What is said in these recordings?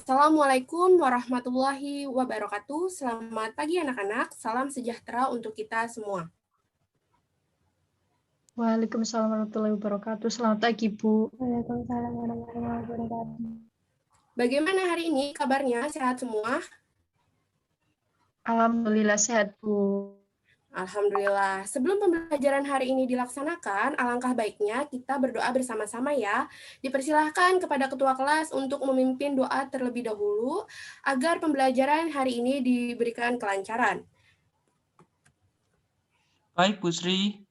Assalamualaikum warahmatullahi wabarakatuh. Selamat pagi anak-anak. Salam sejahtera untuk kita semua. Waalaikumsalam warahmatullahi wabarakatuh. Selamat pagi, Bu. Waalaikumsalam warahmatullahi wabarakatuh. Bagaimana hari ini kabarnya? Sehat semua? Alhamdulillah sehat, Bu. Alhamdulillah. Sebelum pembelajaran hari ini dilaksanakan, alangkah baiknya kita berdoa bersama-sama ya. Dipersilahkan kepada ketua kelas untuk memimpin doa terlebih dahulu agar pembelajaran hari ini diberikan kelancaran. Baik, Bu Sri.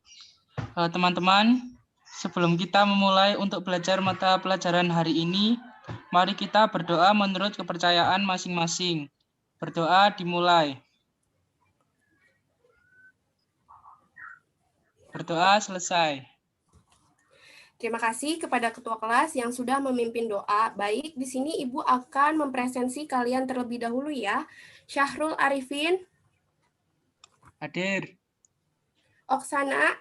Teman-teman, sebelum kita memulai untuk belajar mata pelajaran hari ini, mari kita berdoa menurut kepercayaan masing-masing. Berdoa dimulai. Berdoa selesai. Terima kasih kepada ketua kelas yang sudah memimpin doa. Baik, di sini Ibu akan mempresensi kalian terlebih dahulu ya. Syahrul Arifin, Hadir. Oksana,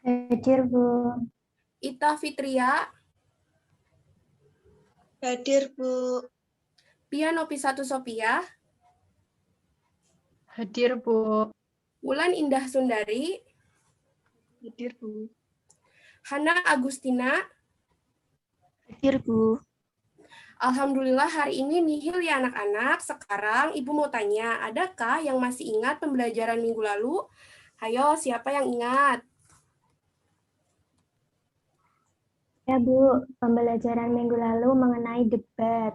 Hadir, Bu. Ita Fitria, Hadir, Bu. Pia Nopisatu Sophia, Hadir, Bu. Wulan Indah Sundari, Hadir, Bu. Hana Agustina. Hadir, Bu. Alhamdulillah hari ini nihil ya anak-anak. Sekarang Ibu mau tanya, adakah yang masih ingat pembelajaran minggu lalu? Hayo, siapa yang ingat? Ya, Bu. Pembelajaran minggu lalu mengenai debat.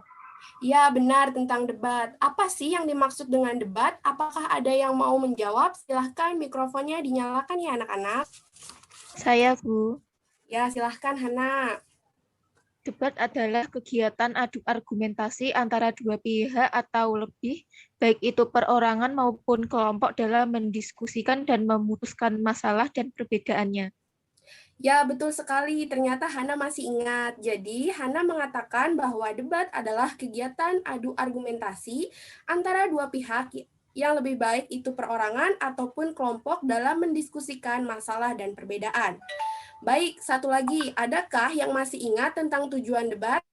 Ya, benar tentang debat. Apa sih yang dimaksud dengan debat? Apakah ada yang mau menjawab? Silahkan mikrofonnya dinyalakan ya anak-anak. Saya, Bu. Ya, silahkan Hana. Debat adalah kegiatan adu argumentasi antara dua pihak atau lebih, baik itu perorangan maupun kelompok dalam mendiskusikan dan memutuskan masalah dan perbedaannya. Ya, betul sekali. Ternyata Hana masih ingat. Jadi, Hana mengatakan bahwa debat adalah kegiatan adu argumentasi antara dua pihak yang lebih baik itu perorangan ataupun kelompok dalam mendiskusikan masalah dan perbedaan. Baik, satu lagi. Adakah yang masih ingat tentang tujuan debat?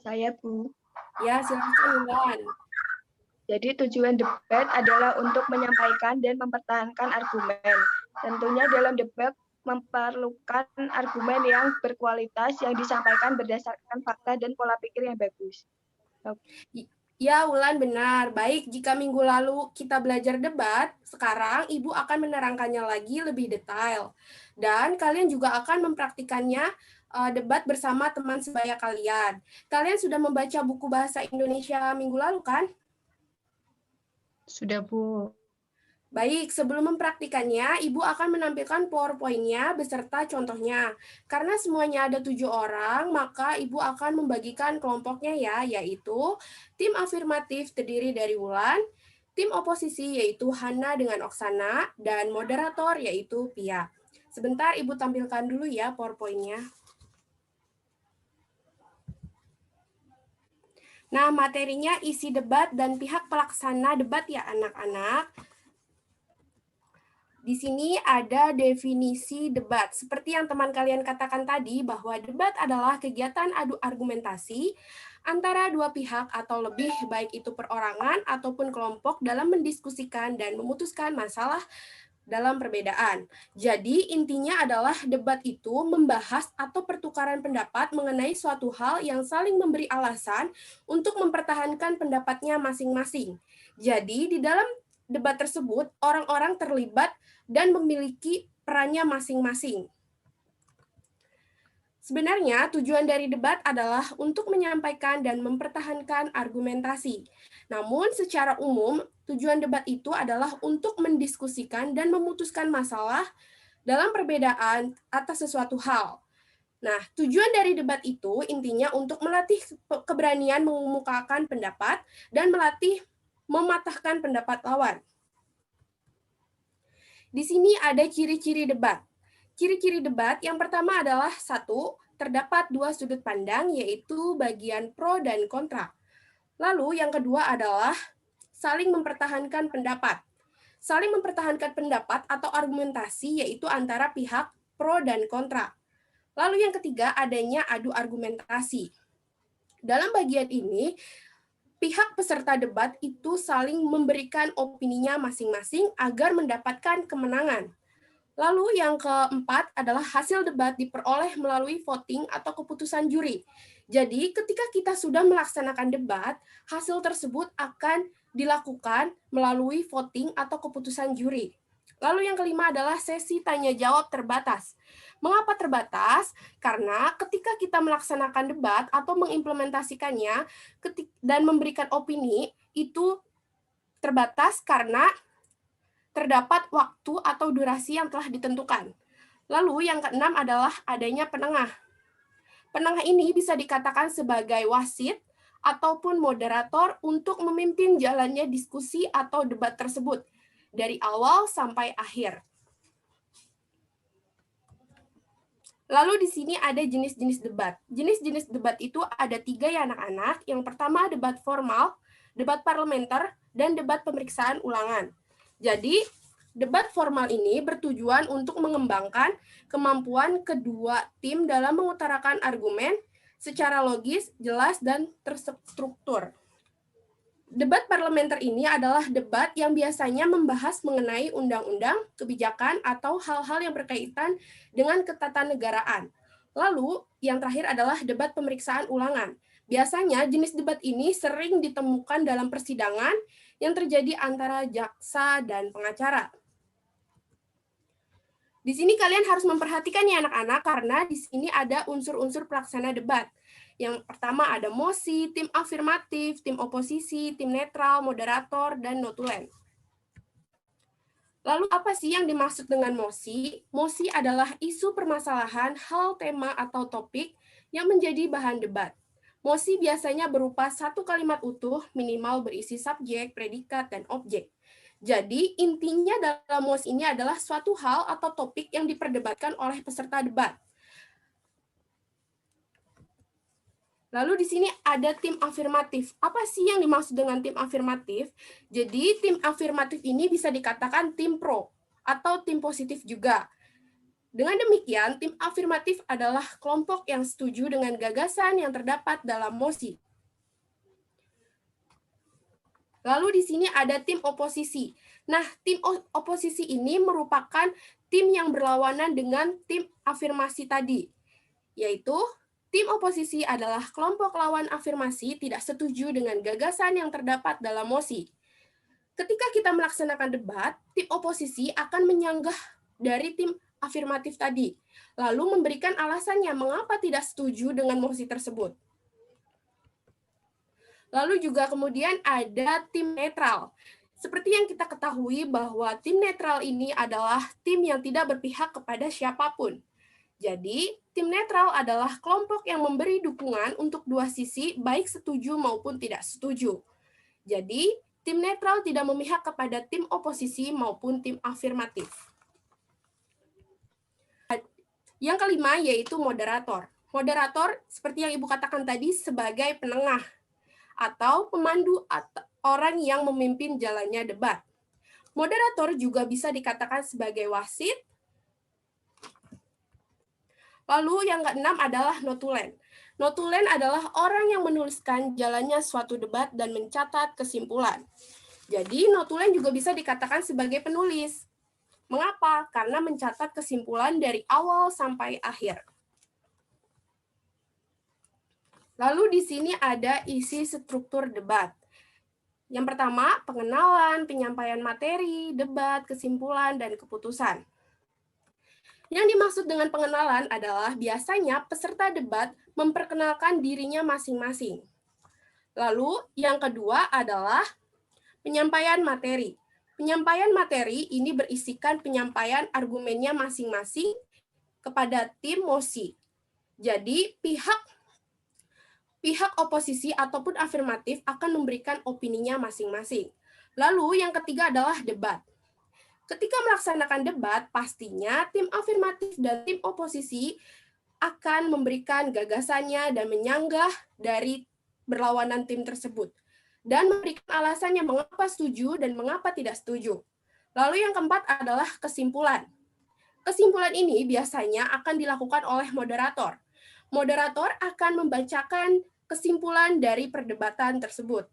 Saya, Bu. Ya, silakan Wulan. Jadi tujuan debat adalah untuk menyampaikan dan mempertahankan argumen. Tentunya dalam debat memerlukan argumen yang berkualitas yang disampaikan berdasarkan fakta dan pola pikir yang bagus. Ya, Wulan benar. Baik, jika minggu lalu kita belajar debat, sekarang Ibu akan menerangkannya lagi lebih detail. Dan kalian juga akan mempraktikannya debat bersama teman sebaya kalian. Kalian sudah membaca buku bahasa Indonesia minggu lalu kan? Sudah, Bu. Baik, sebelum mempraktikannya, Ibu akan menampilkan PowerPoint-nya beserta contohnya. Karena semuanya ada 7 orang, maka Ibu akan membagikan kelompoknya ya, yaitu tim afirmatif terdiri dari Wulan, tim oposisi yaitu Hana dengan Oksana, dan moderator yaitu Pia. Sebentar Ibu tampilkan dulu ya PowerPoint-nya. Nah, materinya isi debat dan pihak pelaksana debat ya anak-anak. Di sini ada definisi debat. Seperti yang teman kalian katakan tadi, bahwa debat adalah kegiatan adu argumentasi antara dua pihak atau lebih, baik itu perorangan ataupun kelompok dalam mendiskusikan dan memutuskan masalah dalam perbedaan. Jadi intinya adalah debat itu membahas atau pertukaran pendapat mengenai suatu hal yang saling memberi alasan untuk mempertahankan pendapatnya masing-masing. Jadi di dalam debat tersebut, orang-orang terlibat dan memiliki perannya masing-masing. Sebenarnya tujuan dari debat adalah untuk menyampaikan dan mempertahankan argumentasi. Namun secara umum, tujuan debat itu adalah untuk mendiskusikan dan memutuskan masalah dalam perbedaan atas sesuatu hal. Nah, tujuan dari debat itu intinya untuk melatih keberanian mengemukakan pendapat dan melatih mematahkan pendapat lawan. Di sini ada ciri-ciri debat. Ciri-ciri debat yang pertama adalah 1, terdapat 2 sudut pandang yaitu bagian pro dan kontra. Lalu yang kedua adalah saling mempertahankan pendapat. Saling mempertahankan pendapat atau argumentasi yaitu antara pihak pro dan kontra. Lalu yang ketiga adanya adu argumentasi. Dalam bagian ini, pihak peserta debat itu saling memberikan opininya masing-masing agar mendapatkan kemenangan. Lalu yang keempat adalah hasil debat diperoleh melalui voting atau keputusan juri. Jadi ketika kita sudah melaksanakan debat, hasil tersebut akan dilakukan melalui voting atau keputusan juri. Lalu yang kelima adalah sesi tanya jawab terbatas. Mengapa terbatas? Karena ketika kita melaksanakan debat atau mengimplementasikannya dan memberikan opini, itu terbatas karena terdapat waktu atau durasi yang telah ditentukan. Lalu yang keenam adalah adanya penengah. Penengah ini bisa dikatakan sebagai wasit ataupun moderator untuk memimpin jalannya diskusi atau debat tersebut dari awal sampai akhir. Lalu di sini ada jenis-jenis debat. Jenis-jenis debat itu ada 3 ya anak-anak. Yang pertama debat formal, debat parlementer, dan debat pemeriksaan ulangan. Jadi, debat formal ini bertujuan untuk mengembangkan kemampuan kedua tim dalam mengutarakan argumen secara logis, jelas, dan terstruktur. Debat parlementer ini adalah debat yang biasanya membahas mengenai undang-undang, kebijakan, atau hal-hal yang berkaitan dengan ketatanegaraan. Lalu, yang terakhir adalah debat pemeriksaan ulangan. Biasanya jenis debat ini sering ditemukan dalam persidangan yang terjadi antara jaksa dan pengacara. Di sini kalian harus memperhatikan ya anak-anak, karena di sini ada unsur-unsur pelaksana debat. Yang pertama ada mosi, tim afirmatif, tim oposisi, tim netral, moderator, dan notulen. Lalu apa sih yang dimaksud dengan mosi? Mosi adalah isu permasalahan, hal, tema, atau topik yang menjadi bahan debat. Mosi biasanya berupa satu kalimat utuh, minimal berisi subjek, predikat, dan objek. Jadi intinya dalam mosi ini adalah suatu hal atau topik yang diperdebatkan oleh peserta debat. Lalu di sini ada tim afirmatif. Apa sih yang dimaksud dengan tim afirmatif? Jadi tim afirmatif ini bisa dikatakan tim pro atau tim positif juga. Dengan demikian, tim afirmatif adalah kelompok yang setuju dengan gagasan yang terdapat dalam mosi. Lalu di sini ada tim oposisi. Nah, tim oposisi ini merupakan tim yang berlawanan dengan tim afirmasi tadi, yaitu tim oposisi adalah kelompok lawan afirmasi tidak setuju dengan gagasan yang terdapat dalam mosi. Ketika kita melaksanakan debat, tim oposisi akan menyanggah dari tim afirmatif tadi, lalu memberikan alasannya mengapa tidak setuju dengan mosi tersebut. Lalu juga kemudian ada tim netral. Seperti yang kita ketahui bahwa tim netral ini adalah tim yang tidak berpihak kepada siapapun. Jadi, tim netral adalah kelompok yang memberi dukungan untuk dua sisi, baik setuju maupun tidak setuju. Jadi, tim netral tidak memihak kepada tim oposisi maupun tim afirmatif. Yang kelima yaitu moderator. Moderator, seperti yang Ibu katakan tadi, sebagai penengah atau pemandu atau orang yang memimpin jalannya debat. Moderator juga bisa dikatakan sebagai wasit. Lalu yang keenam adalah notulen. Notulen adalah orang yang menuliskan jalannya suatu debat dan mencatat kesimpulan. Jadi notulen juga bisa dikatakan sebagai penulis. Mengapa? Karena mencatat kesimpulan dari awal sampai akhir. Lalu di sini ada isi struktur debat. Yang pertama, pengenalan, penyampaian materi, debat, kesimpulan, dan keputusan. Yang dimaksud dengan pengenalan adalah biasanya peserta debat memperkenalkan dirinya masing-masing. Lalu yang kedua adalah penyampaian materi. Penyampaian materi ini berisikan penyampaian argumennya masing-masing kepada tim mosi. Jadi pihak oposisi ataupun afirmatif akan memberikan opininya masing-masing. Lalu yang ketiga adalah debat. Ketika melaksanakan debat, pastinya tim afirmatif dan tim oposisi akan memberikan gagasannya dan menyanggah dari berlawanan tim tersebut. Dan memberikan alasannya mengapa setuju dan mengapa tidak setuju. Lalu yang keempat adalah kesimpulan. Kesimpulan ini biasanya akan dilakukan oleh moderator. Moderator akan membacakan kesimpulan dari perdebatan tersebut.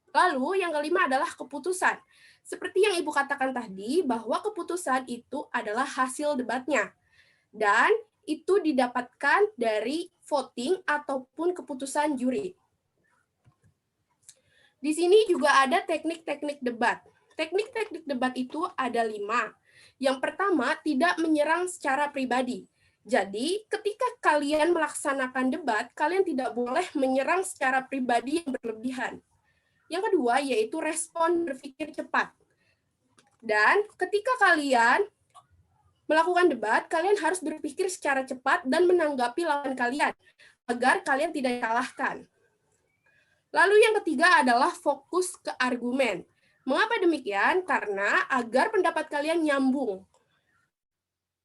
Lalu yang kelima adalah keputusan. Seperti yang Ibu katakan tadi, bahwa keputusan itu adalah hasil debatnya. Dan itu didapatkan dari voting ataupun keputusan juri. Di sini juga ada teknik-teknik debat. Teknik-teknik debat itu ada 5. Yang pertama, tidak menyerang secara pribadi. Jadi, ketika kalian melaksanakan debat, kalian tidak boleh menyerang secara pribadi yang berlebihan. Yang kedua, yaitu respon berpikir cepat. Dan ketika kalian melakukan debat, kalian harus berpikir secara cepat dan menanggapi lawan kalian, agar kalian tidak dikalahkan. Lalu yang ketiga adalah fokus ke argumen. Mengapa demikian? Karena agar pendapat kalian nyambung,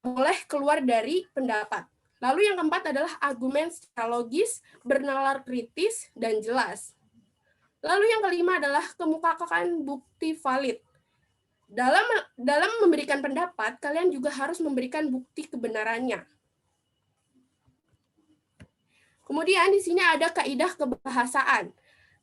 boleh keluar dari pendapat. Lalu yang keempat adalah argumen secara logis, bernalar kritis, dan jelas. Lalu yang kelima adalah kemukakan bukti valid. Dalam memberikan pendapat, kalian juga harus memberikan bukti kebenarannya. Kemudian di sini ada kaidah kebahasaan.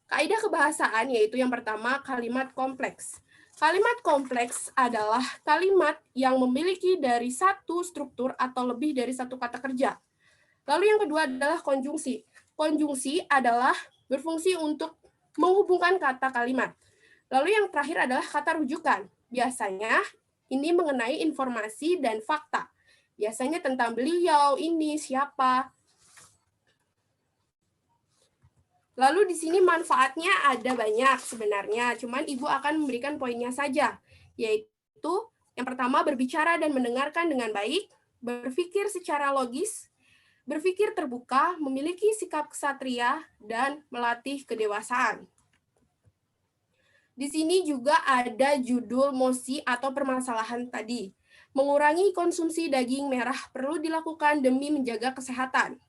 Kaidah kebahasaan yaitu yang pertama kalimat kompleks. Kalimat kompleks adalah kalimat yang memiliki dari satu struktur atau lebih dari satu kata kerja. Lalu yang kedua adalah konjungsi. Konjungsi adalah berfungsi untuk menghubungkan kata kalimat. Lalu yang terakhir adalah kata rujukan. Biasanya ini mengenai informasi dan fakta. Biasanya tentang beliau, ini, siapa. Lalu di sini manfaatnya ada banyak sebenarnya, cuman Ibu akan memberikan poinnya saja, yaitu yang pertama berbicara dan mendengarkan dengan baik, berpikir secara logis, berpikir terbuka, memiliki sikap ksatria, dan melatih kedewasaan. Di sini juga ada judul mosi atau permasalahan tadi. Mengurangi konsumsi daging merah perlu dilakukan demi menjaga kesehatan.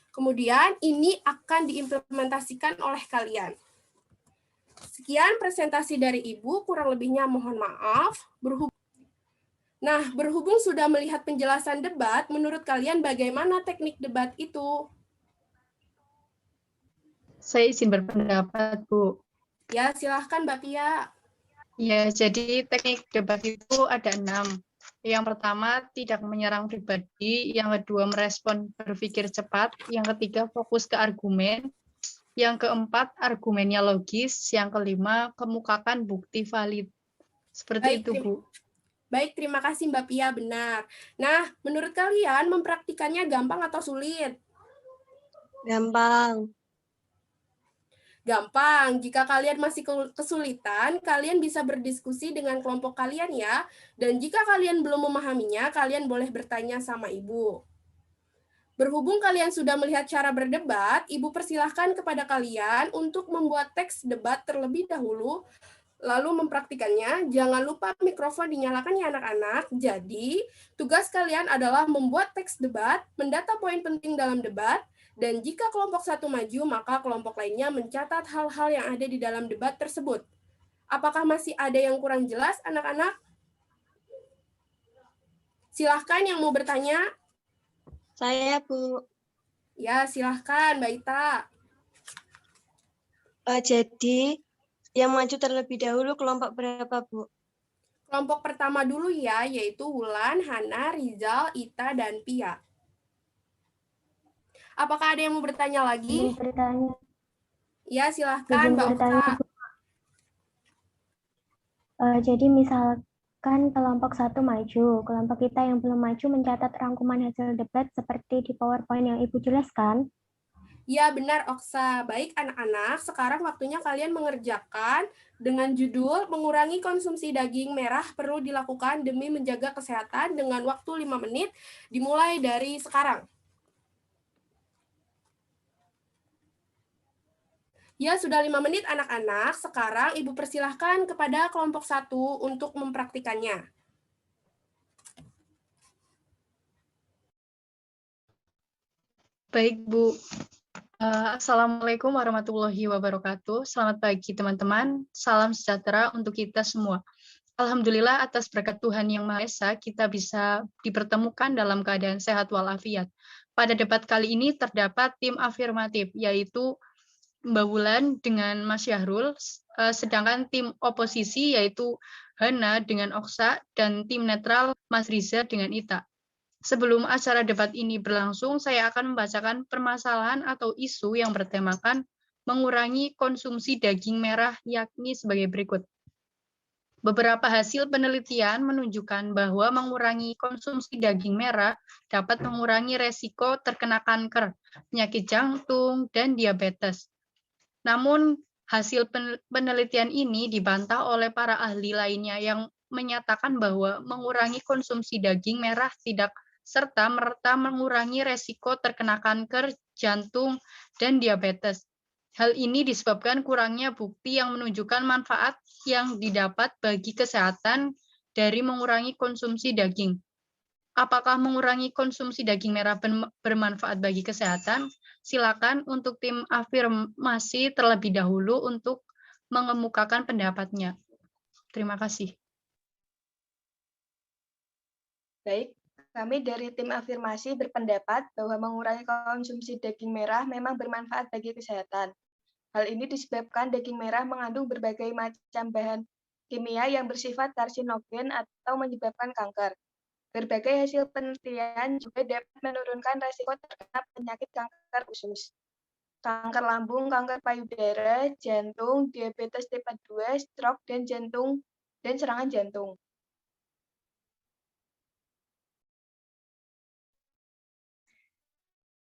Kemudian ini akan diimplementasikan oleh kalian. Sekian presentasi dari Ibu, kurang lebihnya mohon maaf. Berhubung sudah melihat penjelasan debat, menurut kalian bagaimana teknik debat itu? Saya izin berpendapat, Bu. Ya, silahkan Mbak Pia. Ya, jadi teknik debat itu ada 6. Yang pertama, tidak menyerang pribadi. Yang kedua, merespon berpikir cepat. Yang ketiga, fokus ke argumen. Yang keempat, argumennya logis. Yang kelima, kemukakan bukti valid. Seperti itu, Bu. Baik, terima kasih Mbak Pia, benar. Nah, menurut kalian mempraktikannya gampang atau sulit? Gampang. Gampang. Jika kalian masih kesulitan, kalian bisa berdiskusi dengan kelompok kalian ya. Dan jika kalian belum memahaminya, kalian boleh bertanya sama Ibu. Berhubung kalian sudah melihat cara berdebat, Ibu persilahkan kepada kalian untuk membuat teks debat terlebih dahulu, lalu mempraktikannya. Jangan lupa mikrofon dinyalakan ya anak-anak. Jadi, tugas kalian adalah membuat teks debat, mendata poin penting dalam debat, dan jika kelompok satu maju, maka kelompok lainnya mencatat hal-hal yang ada di dalam debat tersebut. Apakah masih ada yang kurang jelas, anak-anak? Silahkan yang mau bertanya. Saya, Bu. Ya, silahkan, Mbak Ita. Jadi, yang maju terlebih dahulu kelompok berapa, Bu? Kelompok pertama dulu ya, yaitu Wulan, Hana, Rizal, Ita, dan Pia. Apakah ada yang mau bertanya lagi? Bertanya. Ya, silahkan, Mbak Okta. Jadi misalkan kelompok satu maju, kelompok kita yang belum maju mencatat rangkuman hasil debat seperti di PowerPoint yang Ibu jelaskan. Ya, benar, Oksa. Baik, anak-anak, sekarang waktunya kalian mengerjakan dengan judul mengurangi konsumsi daging merah perlu dilakukan demi menjaga kesehatan dengan waktu 5 menit, dimulai dari sekarang. Ya, sudah 5 menit anak-anak. Sekarang Ibu persilahkan kepada kelompok 1 untuk mempraktikannya. Baik, Bu. Assalamualaikum warahmatullahi wabarakatuh. Selamat pagi, teman-teman. Salam sejahtera untuk kita semua. Alhamdulillah atas berkat Tuhan Yang Maha Esa, kita bisa dipertemukan dalam keadaan sehat walafiat. Pada debat kali ini terdapat tim afirmatif, yaitu Mbak Wulan dengan Mas Syahrul, sedangkan tim oposisi yaitu Hana dengan Oksa, dan tim netral Mas Riza dengan Ita. Sebelum acara debat ini berlangsung, saya akan membacakan permasalahan atau isu yang bertemakan mengurangi konsumsi daging merah, yakni sebagai berikut. Beberapa hasil penelitian menunjukkan bahwa mengurangi konsumsi daging merah dapat mengurangi resiko terkena kanker, penyakit jantung, dan diabetes. Namun, hasil penelitian ini dibantah oleh para ahli lainnya yang menyatakan bahwa mengurangi konsumsi daging merah tidak serta-merta mengurangi resiko terkena kanker, jantung, dan diabetes. Hal ini disebabkan kurangnya bukti yang menunjukkan manfaat yang didapat bagi kesehatan dari mengurangi konsumsi daging. Apakah mengurangi konsumsi daging merah bermanfaat bagi kesehatan? Silakan untuk tim afirmasi terlebih dahulu untuk mengemukakan pendapatnya. Terima kasih. Baik, kami dari tim afirmasi berpendapat bahwa mengurangi konsumsi daging merah memang bermanfaat bagi kesehatan. Hal ini disebabkan daging merah mengandung berbagai macam bahan kimia yang bersifat karsinogen atau menyebabkan kanker. Berbagai hasil penelitian juga dapat menurunkan risiko terkena penyakit kanker usus, kanker lambung, kanker payudara, jantung, diabetes tipe 2, stroke, dan serangan jantung.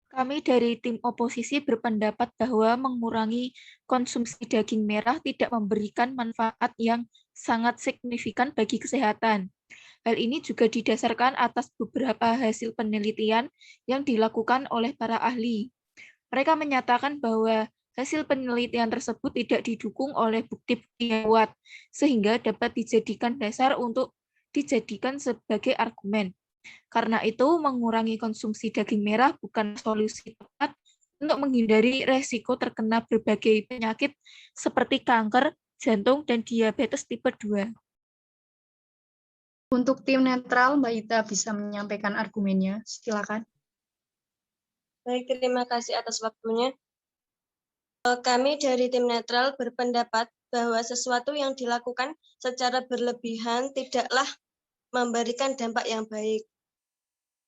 Kami dari tim oposisi berpendapat bahwa mengurangi konsumsi daging merah tidak memberikan manfaat yang sangat signifikan bagi kesehatan. Hal ini juga didasarkan atas beberapa hasil penelitian yang dilakukan oleh para ahli. Mereka menyatakan bahwa hasil penelitian tersebut tidak didukung oleh bukti-bukti yang kuat, sehingga dapat dijadikan dasar untuk dijadikan sebagai argumen. Karena itu, mengurangi konsumsi daging merah bukan solusi tepat untuk menghindari resiko terkena berbagai penyakit seperti kanker, jantung, dan diabetes tipe 2. Untuk tim netral, Mbak Ita bisa menyampaikan argumennya. Silakan. Baik, terima kasih atas waktunya. Kami dari tim netral berpendapat bahwa sesuatu yang dilakukan secara berlebihan tidaklah memberikan dampak yang baik.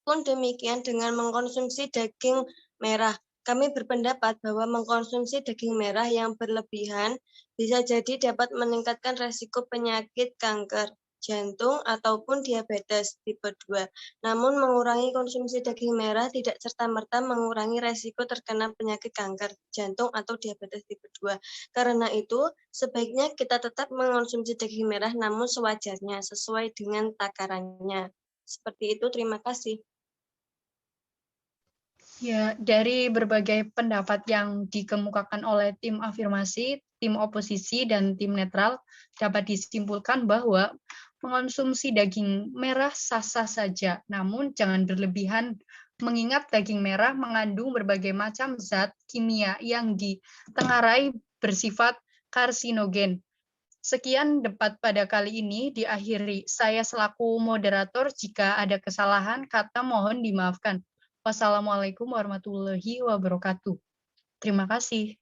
Pun demikian dengan mengkonsumsi daging merah. Kami berpendapat bahwa mengkonsumsi daging merah yang berlebihan bisa jadi dapat meningkatkan resiko penyakit kanker, jantung, ataupun diabetes tipe 2. Namun mengurangi konsumsi daging merah tidak serta-merta mengurangi resiko terkena penyakit kanker, jantung, atau diabetes tipe 2. Karena itu, sebaiknya kita tetap mengkonsumsi daging merah namun sewajarnya, sesuai dengan takarannya. Seperti itu, terima kasih. Ya, dari berbagai pendapat yang dikemukakan oleh tim afirmasi, tim oposisi, dan tim netral, dapat disimpulkan bahwa mengonsumsi daging merah sah-sah saja, namun jangan berlebihan, mengingat daging merah mengandung berbagai macam zat kimia yang ditengarai bersifat karsinogen. Sekian debat pada kali ini diakhiri. Saya selaku moderator, jika ada kesalahan kata mohon dimaafkan. Wassalamualaikum warahmatullahi wabarakatuh. Terima kasih.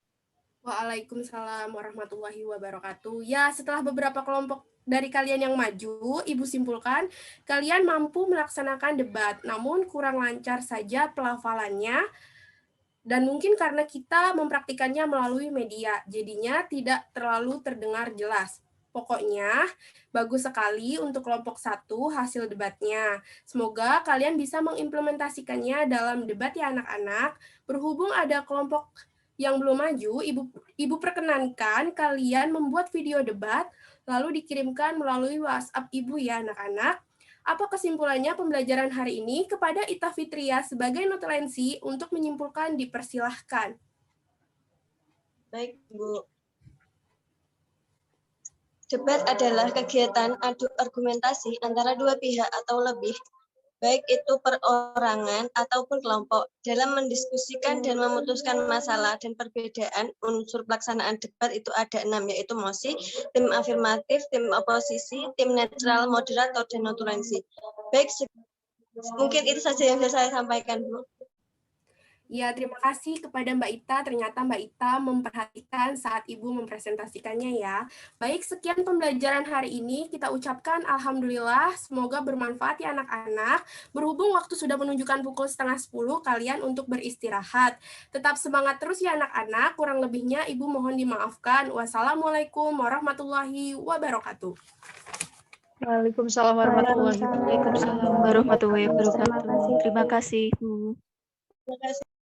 Waalaikumsalam warahmatullahi wabarakatuh. Ya, setelah beberapa kelompok dari kalian yang maju, Ibu simpulkan, kalian mampu melaksanakan debat, namun kurang lancar saja pelafalannya, dan mungkin karena kita mempraktikannya melalui media, jadinya tidak terlalu terdengar jelas. Pokoknya, bagus sekali untuk kelompok 1 hasil debatnya. Semoga kalian bisa mengimplementasikannya dalam debat ya anak-anak. Berhubung ada kelompok yang belum maju, Ibu perkenankan kalian membuat video debat, lalu dikirimkan melalui WhatsApp Ibu ya anak-anak. Apa kesimpulannya pembelajaran hari ini? Kepada Ita Fitria sebagai notulensi untuk menyimpulkan dipersilahkan. Baik, Bu. Debat adalah kegiatan adu argumentasi antara dua pihak atau lebih baik itu perorangan ataupun kelompok, dalam mendiskusikan dan memutuskan masalah dan perbedaan unsur pelaksanaan debat itu ada 6, yaitu mosi, tim afirmatif, tim oposisi, tim netral, moderator, dan notulensi. Baik, mungkin itu saja yang bisa saya sampaikan, Bu. Ya, terima kasih kepada Mbak Ita. Ternyata Mbak Ita memperhatikan saat Ibu mempresentasikannya ya. Baik, sekian pembelajaran hari ini. Kita ucapkan Alhamdulillah, semoga bermanfaat ya anak-anak. Berhubung waktu sudah menunjukkan pukul 9:30, kalian untuk beristirahat. Tetap semangat terus ya anak-anak. Kurang lebihnya Ibu mohon dimaafkan. Wassalamualaikum warahmatullahi wabarakatuh. Waalaikumsalam warahmatullahi wabarakatuh. Waalaikumsalam warahmatullahi wabarakatuh. Terima kasih, Bu. Terima kasih.